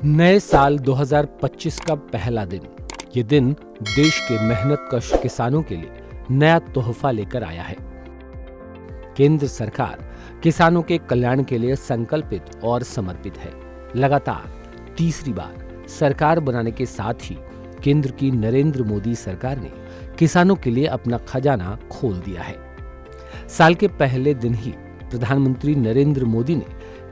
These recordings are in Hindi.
नए साल 2025 का पहला दिन। ये दिन देश के मेहनतकश किसानों के लिए नया तोहफा लेकर आया है। केंद्र सरकार किसानों के कल्याण के लिए संकल्पित और समर्पित है। लगातार तीसरी बार सरकार बनाने के साथ ही केंद्र की नरेंद्र मोदी सरकार ने किसानों के लिए अपना खजाना खोल दिया है। साल के पहले दिन ही प्रधानमंत्री नरेंद्र मोदी ने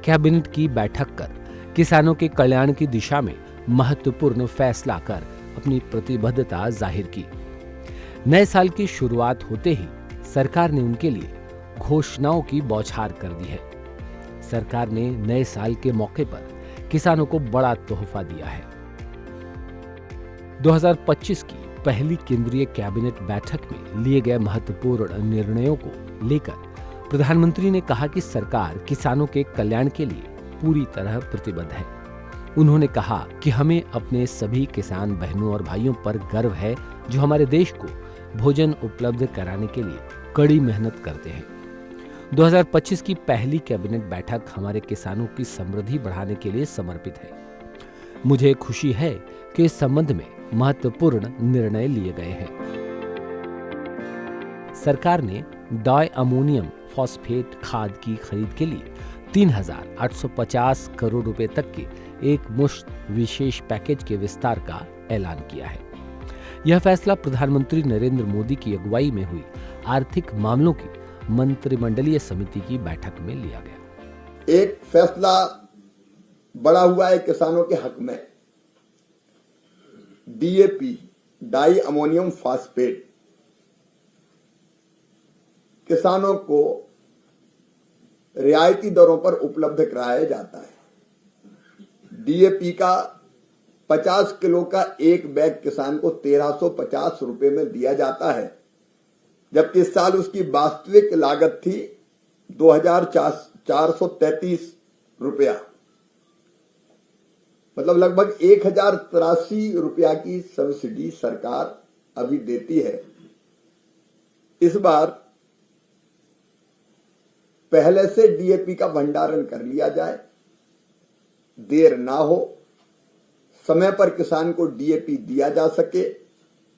कैबिनेट की बैठक कर किसानों के कल्याण की दिशा में महत्वपूर्ण फैसला कर अपनी प्रतिबद्धता जाहिर की। नए साल की शुरुआत होते ही सरकार ने उनके लिए घोषणाओं की बौछार कर दी है। सरकार ने नए साल के मौके पर किसानों को बड़ा तोहफा दिया है। 2025 की पहली केंद्रीय कैबिनेट बैठक में लिए गए महत्वपूर्ण निर्णयों को लेकर प्रधानमंत्री ने कहा कि सरकार किसानों के कल्याण के लिए पूरी तरह प्रतिबद्ध है। उन्होंने कहा कि हमें अपने सभी किसान बहनों और भाइयों पर गर्व है जो हमारे देश को भोजन उपलब्ध कराने के लिए कड़ी मेहनत करते हैं। 2025 की पहली कैबिनेट बैठक हमारे किसानों की समृद्धि बढ़ाने के लिए समर्पित है। मुझे खुशी है कि इस संबंध में महत्वपूर्ण निर्णय लिए गए हैं। सरकार ने डाई अमोनियम फॉस्फेट खाद की खरीद के लिए 3,850 करोड़ रुपए तक के एक मुश्त विशेष पैकेज के विस्तार का ऐलान किया है। यह फैसला प्रधानमंत्री नरेंद्र मोदी की अगुवाई में हुई आर्थिक मामलों की मंत्रिमंडलीय समिति की बैठक में लिया गया। एक फैसला बड़ा हुआ है किसानों के हक में। डीएपी डाई अमोनियम फॉस्फेट किसानों को रियायती दरों पर उपलब्ध कराया जाता है। डीएपी का 50 किलो का एक बैग किसान को 1350 रुपए में दिया जाता है, जबकि इस साल उसकी वास्तविक लागत थी 2,433 रुपया, मतलब लगभग 1,083 रुपया की सब्सिडी सरकार अभी देती है। इस बार पहले से डीएपी का भंडारण कर लिया जाए, देर ना हो, समय पर किसान को डीएपी दिया जा सके।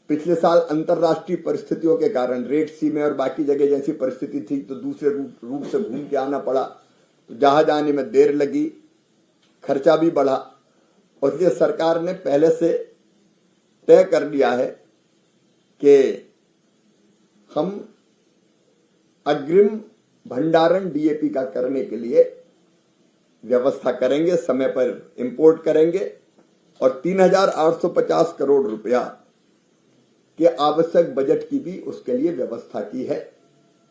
पिछले साल अंतर्राष्ट्रीय परिस्थितियों के कारण रेड सी में और बाकी जगह जैसी परिस्थिति थी तो दूसरे रूट से घूम के आना पड़ा, तो जहाज आने में देर लगी, खर्चा भी बढ़ा, और इसलिए सरकार ने पहले से तय कर लिया है कि हम अग्रिम भंडारण डीएपी का करने के लिए व्यवस्था करेंगे, समय पर इंपोर्ट करेंगे और 3,850 करोड़ रुपया के आवश्यक बजट की भी उसके लिए व्यवस्था की है।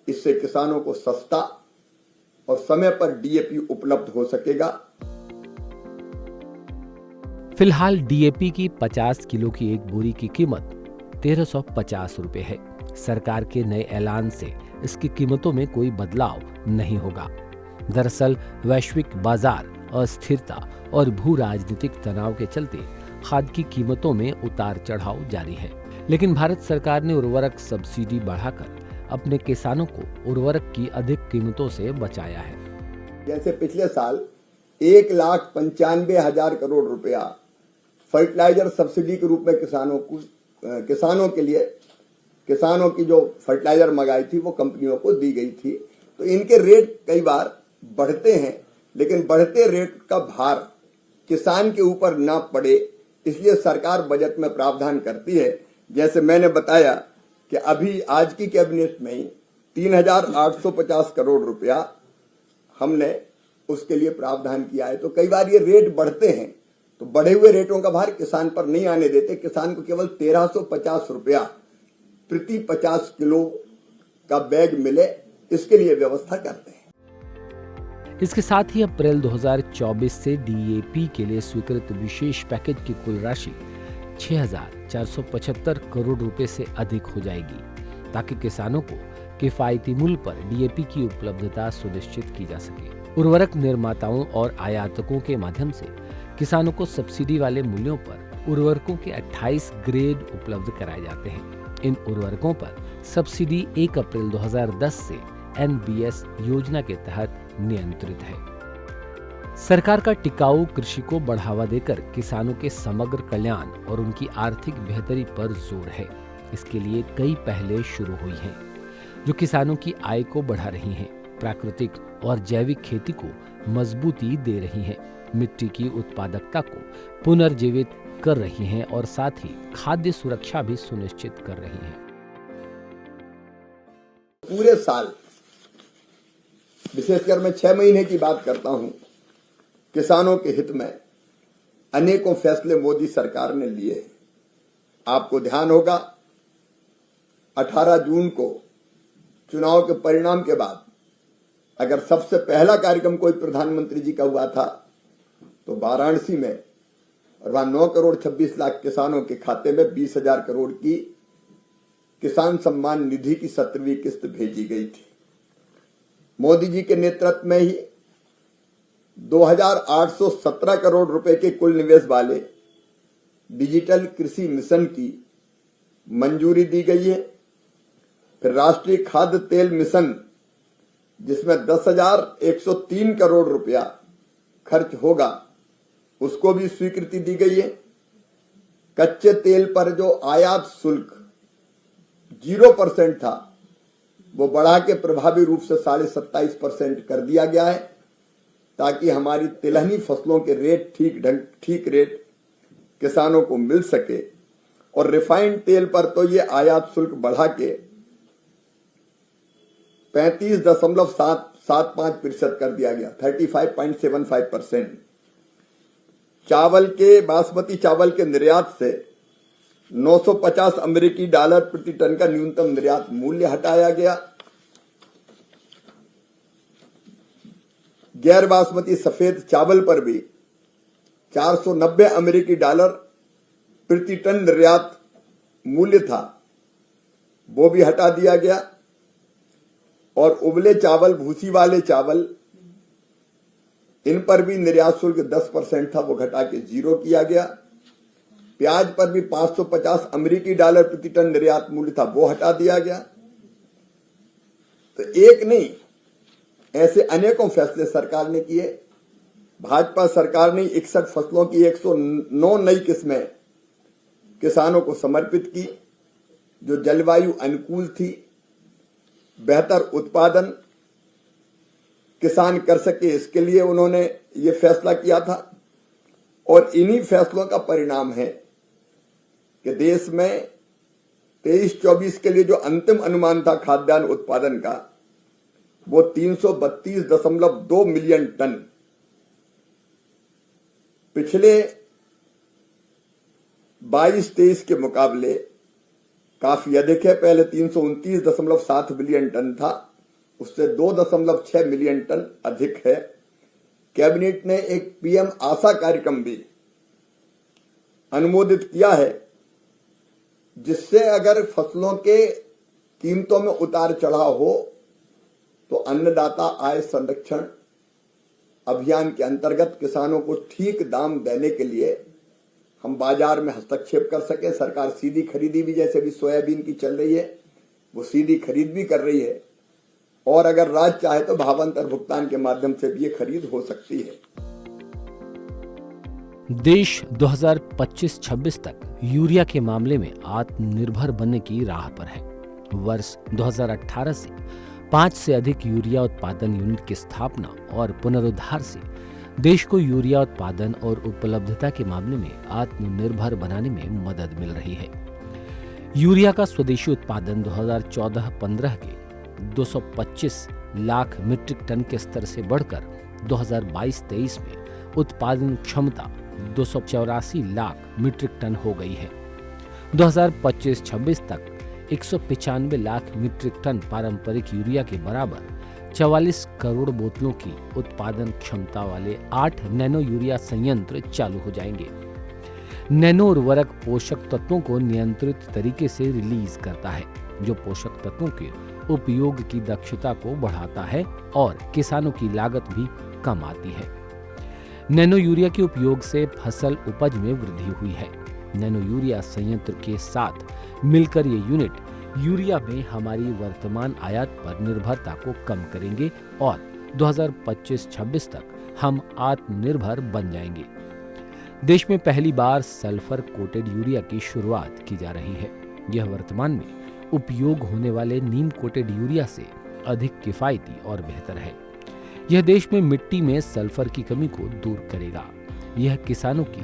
इससे किसानों को सस्ता और समय पर डीएपी उपलब्ध हो सकेगा। फिलहाल डीएपी की 50 किलो की एक बोरी की कीमत 1,350 रुपए है। सरकार के नए ऐलान से इसकी कीमतों में कोई बदलाव नहीं होगा। दरअसल वैश्विक बाजार अस्थिरता और भू राजनीतिक तनाव के चलते खाद की कीमतों में उतार चढ़ाव जारी है, लेकिन भारत सरकार ने उर्वरक सब्सिडी बढ़ाकर अपने किसानों को उर्वरक की अधिक कीमतों से बचाया है। जैसे पिछले साल 1,95,000 करोड़ रुपया फर्टिलाइजर सब्सिडी के रूप में किसानों की जो फर्टिलाइजर मंगाई थी वो कंपनियों को दी गई थी। तो इनके रेट कई बार बढ़ते हैं, लेकिन बढ़ते रेट का भार किसान के ऊपर ना पड़े, इसलिए सरकार बजट में प्रावधान करती है। जैसे मैंने बताया कि अभी आज की कैबिनेट में ही 3,850 करोड़ रुपया हमने उसके लिए प्रावधान किया है। तो कई बार ये रेट बढ़ते हैं, तो बढ़े हुए रेटों का भार किसान पर नहीं आने देते। किसान को केवल 1,350 रुपया प्रति 50 किलो का बैग मिले, इसके लिए व्यवस्था करते हैं। इसके साथ ही अप्रैल 2024 से डीएपी के लिए स्वीकृत विशेष पैकेज की कुल राशि 6,475 करोड़ रुपए से अधिक हो जाएगी, ताकि किसानों को किफायती मूल्य पर डीएपी की उपलब्धता सुनिश्चित की जा सके। उर्वरक निर्माताओं और आयातकों के माध्यम से किसानों को सब्सिडी वाले मूल्यों पर उर्वरकों के 28 ग्रेड उपलब्ध कराए जाते हैं। इन उर्वरकों पर सब्सिडी 1 अप्रैल 2010 से एनबीएस योजना के तहत नियंत्रित है। सरकार का टिकाऊ कृषि को बढ़ावा देकर किसानों के समग्र कल्याण और उनकी आर्थिक बेहतरी पर जोर है। इसके लिए कई पहलें शुरू हुई हैं, जो किसानों की आय को बढ़ा रही हैं, प्राकृतिक और जैविक खेती को मजबूती दे रही हैं, मिट्टी की उत्पादकता को पुनर्जीवित कर रही हैं और साथ ही खाद्य सुरक्षा भी सुनिश्चित कर रही हैं। पूरे साल, विशेषकर मैं 6 महीने की बात करता हूं, किसानों के हित में अनेकों फैसले मोदी सरकार ने लिए हैं। आपको ध्यान होगा 18 जून को चुनाव के परिणाम के बाद अगर सबसे पहला कार्यक्रम कोई प्रधानमंत्री जी का हुआ था तो वाराणसी में, और वहां 9 करोड़ 26 लाख किसानों के खाते में 20,000 करोड़ की किसान सम्मान निधि की 17वीं किस्त भेजी गई थी। मोदी जी के नेतृत्व में ही 2,817 करोड़ रुपए के कुल निवेश वाले डिजिटल कृषि मिशन की मंजूरी दी गई है। फिर राष्ट्रीय खाद्य तेल मिशन, जिसमें 10,103 करोड़ रुपया खर्च होगा, उसको भी स्वीकृति दी गई है। कच्चे तेल पर जो आयात शुल्क 0% था, वो बढ़ा के प्रभावी रूप से 27.5% कर दिया गया है, ताकि हमारी तिलहनी फसलों के रेट ठीक रेट किसानों को मिल सके। और रिफाइंड तेल पर तो ये आयात शुल्क बढ़ा के 35.75% कर दिया गया, 35.75%। चावल के, बासमती चावल के निर्यात से 950 अमेरिकी डॉलर प्रति टन का न्यूनतम निर्यात मूल्य हटाया गया। गैर बासमती सफेद चावल पर भी 490 अमेरिकी डॉलर प्रति टन निर्यात मूल्य था, वो भी हटा दिया गया। और उबले चावल, भूसी वाले चावल, इन पर भी निर्यात शुल्क 10% था, वो घटा के 0 किया गया। प्याज पर भी 550 अमेरिकी डॉलर प्रति टन निर्यात मूल्य था, वो हटा दिया गया। तो एक नहीं, ऐसे अनेकों फैसले सरकार ने किए। भाजपा सरकार ने 61 फसलों की 109 नई किस्में किसानों को समर्पित की, जो जलवायु अनुकूल थी। बेहतर उत्पादन किसान कर सके, इसके लिए उन्होंने ये फैसला किया था। और इन्हीं फैसलों का परिणाम है कि देश में 23-24 के लिए जो अंतिम अनुमान था खाद्यान्न उत्पादन का, वो 332.2 मिलियन टन पिछले 22-23 के मुकाबले काफी अधिक है। पहले 329.7 मिलियन टन था, उससे 2.6 मिलियन टन अधिक है। कैबिनेट ने एक पीएम आशा कार्यक्रम भी अनुमोदित किया है, जिससे अगर फसलों के कीमतों में उतार चढ़ाव हो तो अन्नदाता आय संरक्षण अभियान के अंतर्गत किसानों को ठीक दाम देने के लिए हम बाजार में हस्तक्षेप कर सके। सरकार सीधी खरीदी भी, जैसे भी सोयाबीन की चल रही है, वो सीधी खरीद भी कर रही है। और अगर राज्य चाहे तो भावांतर भुगतान के माध्यम से भी ये खरीद हो सकती है। देश 2025-26 तक यूरिया के मामले में आत्मनिर्भर बनने की राह पर है। वर्ष 2018 से 5 से अधिक यूरिया उत्पादन यूनिट की स्थापना और पुनरुद्धार से देश को यूरिया उत्पादन और उपलब्धता के मामले में आत्मनिर्भर बनाने में मदद मिल रही है। यूरिया का स्वदेशी उत्पादन 2014-15 के 225 लाख मीट्रिक टन के स्तर से बढ़कर 2022-23 में उत्पादन क्षमता 284 लाख मीट्रिक टन हो गई है। 2025-26 तक 195 लाख मीट्रिक टन पारंपरिक यूरिया के बराबर 44 करोड़ बोतलों की उत्पादन क्षमता वाले 8 नैनो यूरिया संयंत्र चालू हो जाएंगे। नैनो उर्वरक पोषक तत्वों को नियंत्रित तरीके से रिलीज करता है, जो पोषक तत्वों के उपयोग की दक्षता को बढ़ाता है और किसानों की लागत भी कम आती है। नैनो यूरिया के उपयोग से फसल उपज में वृद्धि हुई है। नैनो यूरिया संयंत्र के साथ मिलकर ये यूनिट यूरिया में हमारी वर्तमान आयात पर निर्भरता को कम करेंगे और 2025-26 तक हम आत्मनिर्भर बन जाएंगे। देश में पहली बार सल्फर कोटेड यूरिया की शुरुआत की जा रही है। यह वर्तमान में उपयोग होने वाले नीम कोटेड यूरिया से अधिक किफायती और बेहतर है। यह देश में मिट्टी में सल्फर की कमी को दूर करेगा। यह किसानों की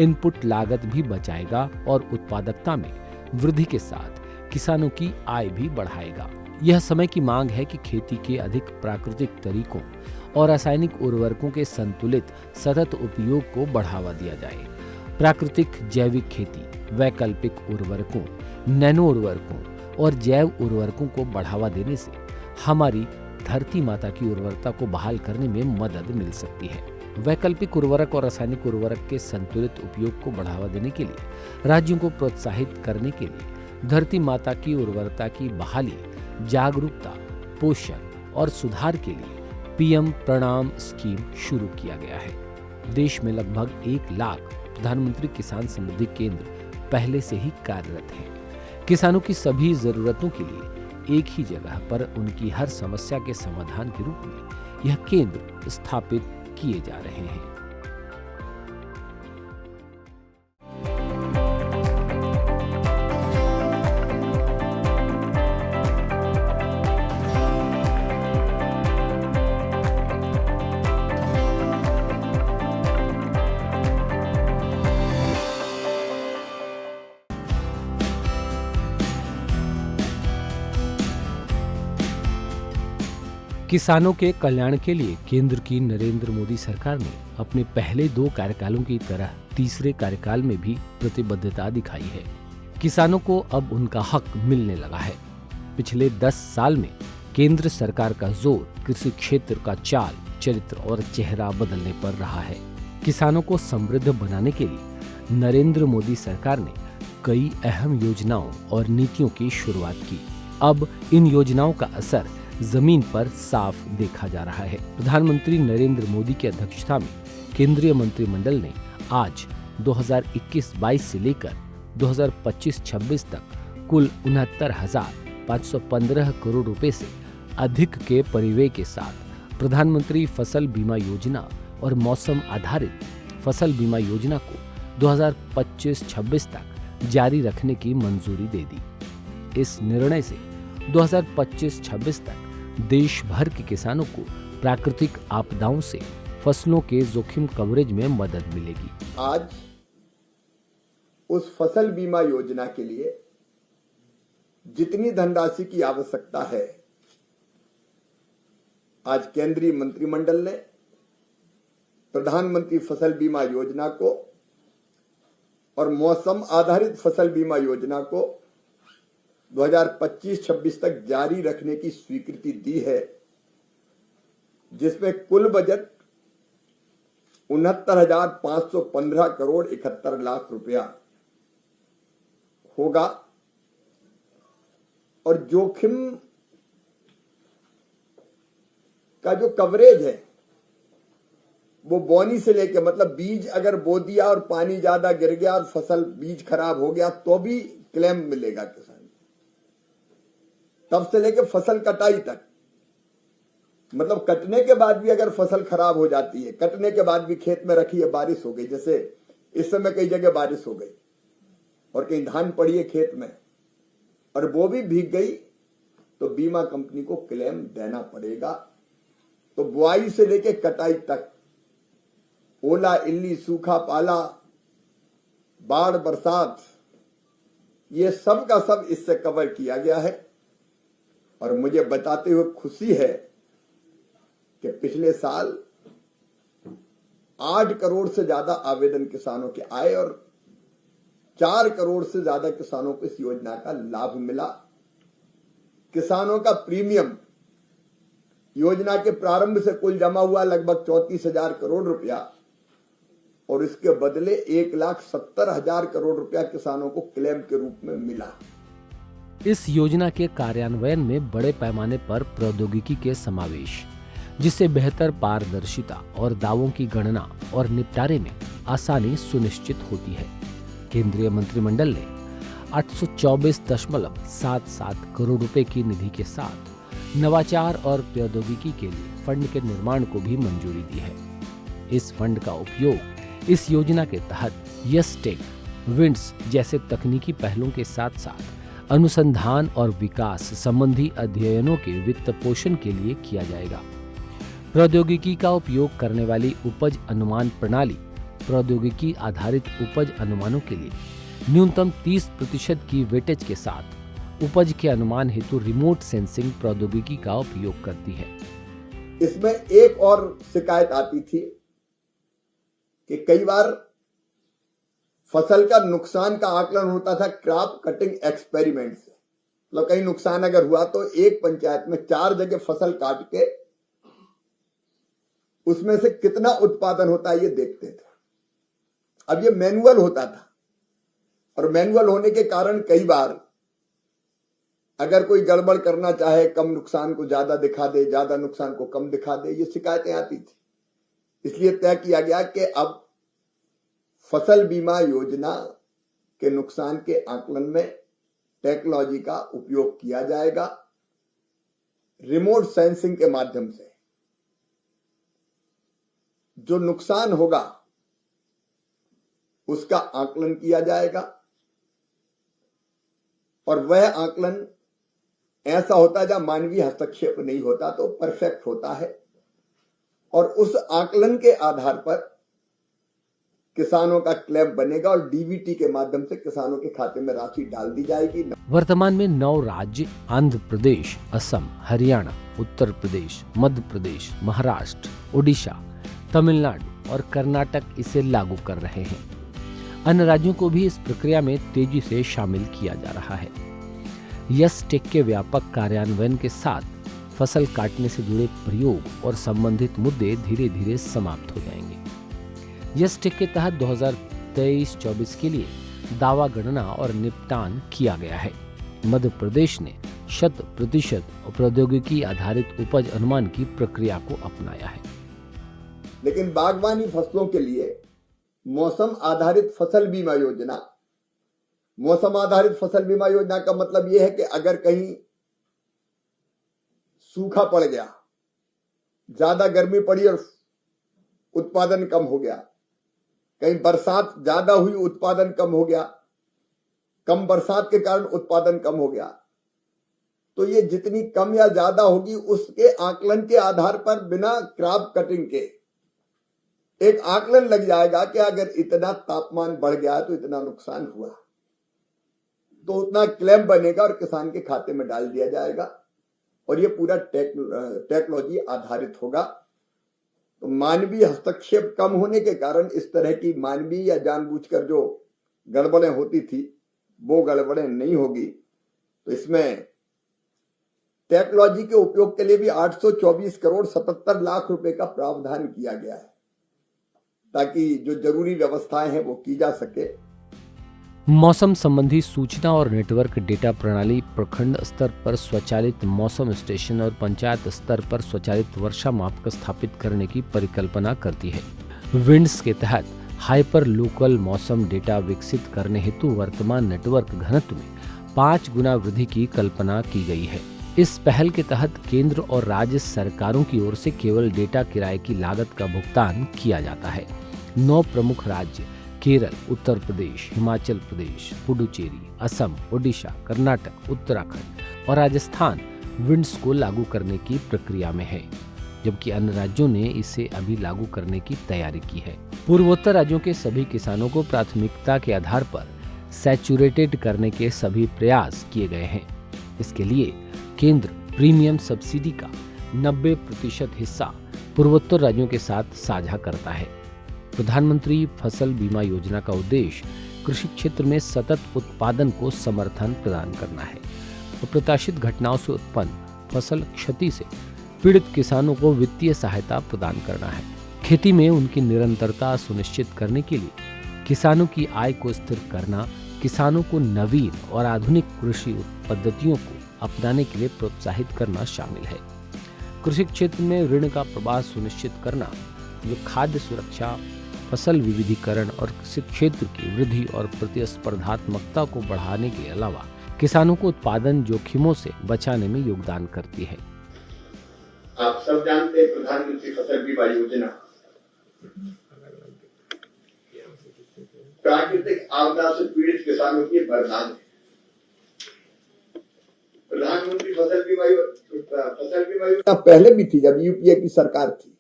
इनपुट लागत भी बचाएगा और उत्पादकता में वृद्धि के साथ किसानों की आय भी बढ़ाएगा। यह समय की मांग है कि खेती के अधिक प्राकृतिक तरीकों और रासायनिक उर्वरकों के संतुलित सतत उपयोग को बढ़ावा दिया जाए। प्राकृतिक जैविक खेती, वैकल्पिक उर्वरकों, नैनो उर्वरकों और जैव उर्वरकों को बढ़ावा देने से हमारी धरती माता की उर्वरता को बहाल करने में मदद मिल सकती है। वैकल्पिक उर्वरक और रासायनिक उर्वरक के संतुलित उपयोग को बढ़ावा देने के लिए राज्यों को प्रोत्साहित करने के लिए धरती माता की उर्वरता की बहाली, जागरूकता, पोषण और सुधार के लिए पीएम प्रणाम स्कीम शुरू किया गया है। देश में लगभग 1 लाख प्रधानमंत्री किसान समृद्धि केंद्र पहले से ही कार्यरत हैं। किसानों की सभी जरूरतों के लिए एक ही जगह पर उनकी हर समस्या के समाधान के रूप में यह केंद्र स्थापित किए जा रहे हैं। किसानों के कल्याण के लिए केंद्र की नरेंद्र मोदी सरकार ने अपने पहले 2 कार्यकालों की तरह तीसरे कार्यकाल में भी प्रतिबद्धता दिखाई है। किसानों को अब उनका हक मिलने लगा है। पिछले 10 साल में केंद्र सरकार का जोर कृषि क्षेत्र का चाल, चरित्र और चेहरा बदलने पर रहा है। किसानों को समृद्ध बनाने के लिए नरेंद्र मोदी सरकार ने कई अहम योजनाओं और नीतियों की शुरुआत की। अब इन योजनाओं का असर जमीन पर साफ देखा जा रहा है। प्रधानमंत्री नरेंद्र मोदी की अध्यक्षता में केंद्रीय मंत्रिमंडल ने आज 2021-22 से लेकर 2025-26 तक कुल 69,515 करोड़ रुपए से अधिक के परिव्यय के साथ प्रधानमंत्री फसल बीमा योजना और मौसम आधारित फसल बीमा योजना को 2025-26 तक जारी रखने की मंजूरी दे दी। इस निर्णय से 2025-26 तक देश भर के किसानों को प्राकृतिक आपदाओं से फसलों के जोखिम कवरेज में मदद मिलेगी। आज उस फसल बीमा योजना के लिए जितनी धनराशि की आवश्यकता है, आज केंद्रीय मंत्रिमंडल ने प्रधानमंत्री फसल बीमा योजना को और मौसम आधारित फसल बीमा योजना को 2025-26 तक जारी रखने की स्वीकृति दी है, जिसमें कुल बजट 69,515 करोड़ 71 लाख रुपया होगा और जोखिम का जो कवरेज है वो बोनी से लेके, मतलब बीज अगर बो दिया और पानी ज्यादा गिर गया और फसल बीज खराब हो गया तो भी क्लेम मिलेगा किसान, तब से लेके फसल कटाई तक। मतलब कटने के बाद भी अगर फसल खराब हो जाती है, कटने के बाद भी खेत में रखी है, बारिश हो गई, जैसे इस समय कई जगह बारिश हो गई और कहीं धान पड़ी है खेत में और वो भी भीग गई, तो बीमा कंपनी को क्लेम देना पड़ेगा। तो बुआई से लेके कटाई तक ओला, इल्ली, सूखा, पाला, बाढ़, बरसात, ये सब का सब इससे कवर किया गया है। और मुझे बताते हुए खुशी है कि पिछले साल 8 करोड़ से ज्यादा आवेदन किसानों के आए और 4 करोड़ से ज्यादा किसानों को इस योजना का लाभ मिला। किसानों का प्रीमियम योजना के प्रारंभ से कुल जमा हुआ लगभग 34,000 करोड़ रुपया और इसके बदले 1,70,000 करोड़ रुपया किसानों को क्लेम के रूप में मिला। इस योजना के कार्यान्वयन में बड़े पैमाने पर प्रौद्योगिकी के समावेश, जिससे बेहतर पारदर्शिता और दावों की गणना और निपटारे में आसानी सुनिश्चित होती है। केंद्रीय मंत्रिमंडल ने 824.77 करोड़ रुपए की निधि के साथ नवाचार और प्रौद्योगिकी के लिए फंड के निर्माण को भी मंजूरी दी है। इस फंड का उपयोग इस योजना के तहत यस-टेक, विंड्स जैसे तकनीकी पहलों के साथ साथ अनुसंधान और विकास संबंधी अध्ययनों के वित्त पोषण के लिए किया जाएगा। प्रौद्योगिकी का उपयोग करने वाली उपज अनुमान प्रणाली प्रौद्योगिकी आधारित उपज अनुमानों के लिए न्यूनतम 30% की वेटेज के साथ उपज के अनुमान हेतु रिमोट सेंसिंग प्रौद्योगिकी का उपयोग करती है। इसमें एक और शिकायत आती थी कि कई बार फसल का नुकसान का आकलन होता था क्रॉप कटिंग एक्सपेरिमेंट से। मतलब कहीं नुकसान अगर हुआ तो एक पंचायत में 4 जगह फसल काट के उसमें से कितना उत्पादन होता है ये देखते थे। अब ये मैनुअल होता था और मैनुअल होने के कारण कई बार अगर कोई गड़बड़ करना चाहे, कम नुकसान को ज्यादा दिखा दे, ज्यादा नुकसान को कम दिखा दे, ये शिकायतें आती थी। इसलिए तय किया गया कि अब फसल बीमा योजना के नुकसान के आकलन में टेक्नोलॉजी का उपयोग किया जाएगा। रिमोट सेंसिंग के माध्यम से जो नुकसान होगा उसका आकलन किया जाएगा और वह आकलन ऐसा होता है जहां मानवीय हस्तक्षेप नहीं होता तो परफेक्ट होता है और उस आकलन के आधार पर किसानों का क्लेम बनेगा और डीबीटी के माध्यम से किसानों के खाते में राशि डाल दी जाएगी। वर्तमान में 9 राज्य आंध्र प्रदेश, असम, हरियाणा, उत्तर प्रदेश, मध्य प्रदेश, महाराष्ट्र, ओडिशा, तमिलनाडु और कर्नाटक इसे लागू कर रहे हैं। अन्य राज्यों को भी इस प्रक्रिया में तेजी से शामिल किया जा रहा है। यस-टेक के व्यापक कार्यान्वयन के साथ फसल काटने से जुड़े प्रयोग और संबंधित मुद्दे धीरे धीरे समाप्त हो जाएंगे। यस-टेक के तहत 2023-24 के लिए दावा गणना और निपटान किया गया है। मध्य प्रदेश ने 100% प्रौद्योगिकी आधारित उपज अनुमान की प्रक्रिया को अपनाया है। लेकिन बागवानी फसलों के लिए मौसम आधारित फसल बीमा योजना, मौसम आधारित फसल बीमा योजना का मतलब यह है कि अगर कहीं सूखा पड़ गया, ज्यादा गर्मी पड़ी और उत्पादन कम हो गया, कहीं बरसात ज्यादा हुई उत्पादन कम हो गया, कम बरसात के कारण उत्पादन कम हो गया, तो ये जितनी कम या ज्यादा होगी उसके आकलन के आधार पर बिना क्रॉप कटिंग के एक आकलन लग जाएगा कि अगर इतना तापमान बढ़ गया तो इतना नुकसान हुआ, तो उतना क्लेम बनेगा और किसान के खाते में डाल दिया जाएगा और ये पूरा टेक्नोलॉजी आधारित होगा। तो मानवीय हस्तक्षेप कम होने के कारण इस तरह की मानवीय या जानबूझकर जो गड़बड़ें होती थी वो गड़बड़ें नहीं होगी। तो इसमें टेक्नोलॉजी के उपयोग के लिए भी 824 करोड़ 77 लाख रुपए का प्रावधान किया गया है ताकि जो जरूरी व्यवस्थाएं हैं वो की जा सके। मौसम संबंधी सूचना और नेटवर्क डेटा प्रणाली प्रखंड स्तर पर स्वचालित मौसम स्टेशन और पंचायत स्तर पर स्वचालित वर्षा मापक स्थापित करने की परिकल्पना करती है। विंड्स के तहत हाइपर लोकल मौसम डेटा विकसित करने हेतु वर्तमान नेटवर्क घनत्व में 5 गुना वृद्धि की कल्पना की गई है। इस पहल के तहत केंद्र और राज्य सरकारों की ओर से केवल डेटा किराए की लागत का भुगतान किया जाता है। 9 प्रमुख राज्य केरल, उत्तर प्रदेश, हिमाचल प्रदेश, पुडुचेरी, असम, ओडिशा, कर्नाटक, उत्तराखंड और राजस्थान विंड्स को लागू करने की प्रक्रिया में है, जबकि अन्य राज्यों ने इसे अभी लागू करने की तैयारी की है। पूर्वोत्तर राज्यों के सभी किसानों को प्राथमिकता के आधार पर सैचुरेटेड करने के सभी प्रयास किए गए हैं। इसके लिए केंद्र प्रीमियम सब्सिडी का 90% हिस्सा पूर्वोत्तर राज्यों के साथ साझा करता है। प्रधानमंत्री फसल बीमा योजना का उद्देश्य कृषि क्षेत्र में सतत उत्पादन को समर्थन प्रदान करना है और प्रत्याशित घटनाओं से उत्पन्न फसल क्षति से पीड़ित किसानों को वित्तीय सहायता प्रदान करना है। खेती में उनकी निरंतरता सुनिश्चित करने के लिए किसानों की आय को स्थिर करना, किसानों को नवीन और आधुनिक कृषि पद्धतियों को अपनाने के लिए प्रोत्साहित करना शामिल है। कृषि क्षेत्र में ऋण का प्रवाह सुनिश्चित करना, जो खाद्य सुरक्षा, फसल विविधीकरण और कृषि क्षेत्र की वृद्धि और प्रतिस्पर्धात्मकता को बढ़ाने के अलावा किसानों को उत्पादन जोखिमों से बचाने में योगदान करती है। आप सब जानते हैं प्रधानमंत्री फसल बीमा योजना प्राकृतिक आपदा से पीड़ित किसानों की वरदान है। प्रधानमंत्री फसल बीमा योजना पहले भी थी जब यूपीए की सरकार थी,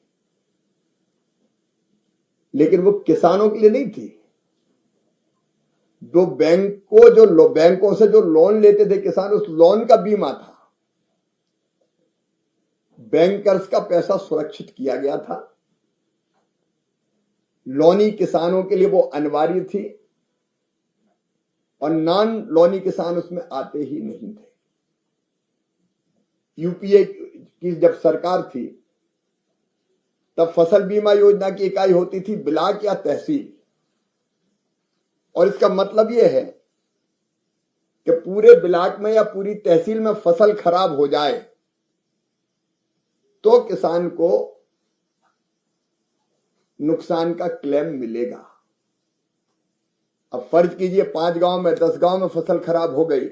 लेकिन वो किसानों के लिए नहीं थी। जो बैंकों से जो लोन लेते थे किसान, उस लोन का बीमा था। बैंकर्स का पैसा सुरक्षित किया गया था। लोनी किसानों के लिए वो अनिवार्य थी और नॉन लोनी किसान उसमें आते ही नहीं थे। यूपीए की जब सरकार थी तब फसल बीमा योजना की इकाई होती थी ब्लॉक या तहसील, और इसका मतलब यह है कि पूरे ब्लॉक में या पूरी तहसील में फसल खराब हो जाए तो किसान को नुकसान का क्लेम मिलेगा। अब फर्ज कीजिए 5 गांव में 10 गांव में फसल खराब हो गई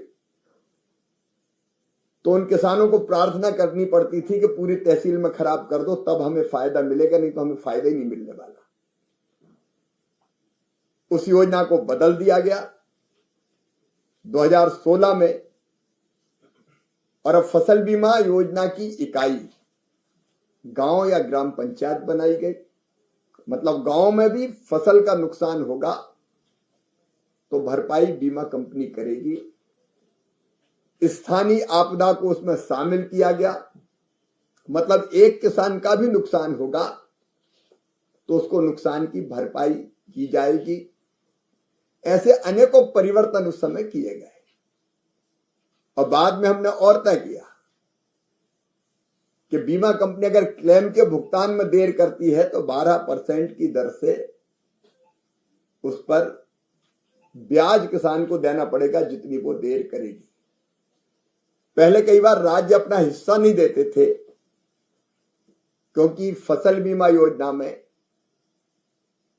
तो उन किसानों को प्रार्थना करनी पड़ती थी कि पूरी तहसील में खराब कर दो तब हमें फायदा मिलेगा, नहीं तो हमें फायदा ही नहीं मिलने वाला। उस योजना को बदल दिया गया 2016 में, और अब फसल बीमा योजना की इकाई गांव या ग्राम पंचायत बनाई गई। मतलब गांव में भी फसल का नुकसान होगा तो भरपाई बीमा कंपनी करेगी। स्थानीय आपदा को उसमें शामिल किया गया, मतलब एक किसान का भी नुकसान होगा तो उसको नुकसान की भरपाई की जाएगी। ऐसे अनेकों परिवर्तन उस समय किए गए और बाद में हमने और तय किया कि बीमा कंपनी अगर क्लेम के भुगतान में देर करती है तो 12% की दर से उस पर ब्याज किसान को देना पड़ेगा जितनी वो देर करेगी। पहले कई बार राज्य अपना हिस्सा नहीं देते थे क्योंकि फसल बीमा योजना में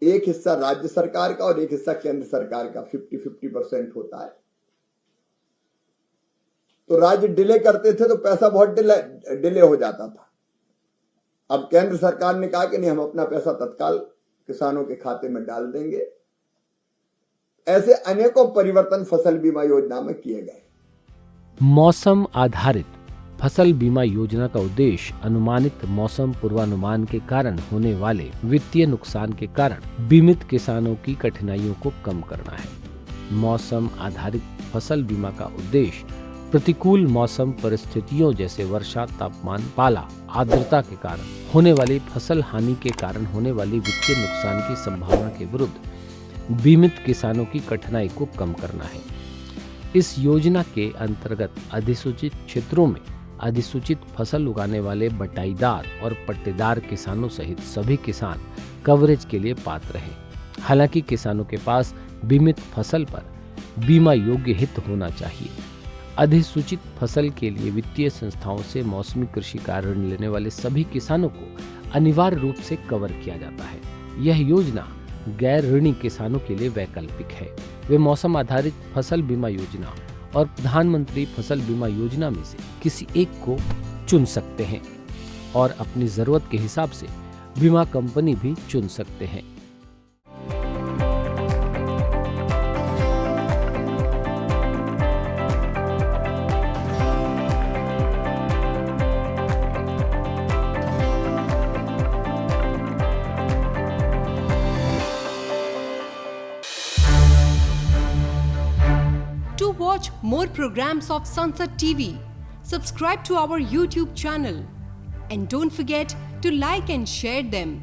एक हिस्सा राज्य सरकार का और एक हिस्सा केंद्र सरकार का 50-50% होता है। तो राज्य डिले करते थे तो पैसा बहुत डिले हो जाता था। अब केंद्र सरकार ने कहा कि नहीं, हम अपना पैसा तत्काल किसानों के खाते में डाल देंगे। ऐसे अनेकों परिवर्तन फसल बीमा योजना में किए गए। मौसम आधारित फसल बीमा योजना का उद्देश्य अनुमानित मौसम पूर्वानुमान के कारण होने वाले वित्तीय नुकसान के कारण बीमित किसानों की कठिनाइयों को कम करना है। मौसम आधारित फसल बीमा का उद्देश्य प्रतिकूल मौसम परिस्थितियों जैसे वर्षा, तापमान, पाला, आर्द्रता के कारण होने वाली फसल हानि के कारण होने वाली वित्तीय नुकसान की संभावना के विरुद्ध बीमित किसानों की कठिनाई को कम करना है। इस योजना के अंतर्गत अधिसूचित क्षेत्रों में अधिसूचित फसल उगाने वाले बटाईदार और पट्टेदार किसानों सहित सभी किसान कवरेज के लिए पात्र हैं। हालांकि किसानों के पास बीमित फसल पर बीमा योग्य हित होना चाहिए। अधिसूचित फसल के लिए वित्तीय संस्थाओं से मौसमी कृषि का ऋण लेने वाले सभी किसानों को अनिवार्य रूप से कवर किया जाता है। यह योजना गैर ऋणी किसानों के लिए वैकल्पिक है। वे मौसम आधारित फसल बीमा योजना और प्रधानमंत्री फसल बीमा योजना में से किसी एक को चुन सकते हैं और अपनी जरूरत के हिसाब से बीमा कंपनी भी चुन सकते हैं। To watch more programs of Sunset TV, subscribe to our YouTube channel and don't forget to like and share them.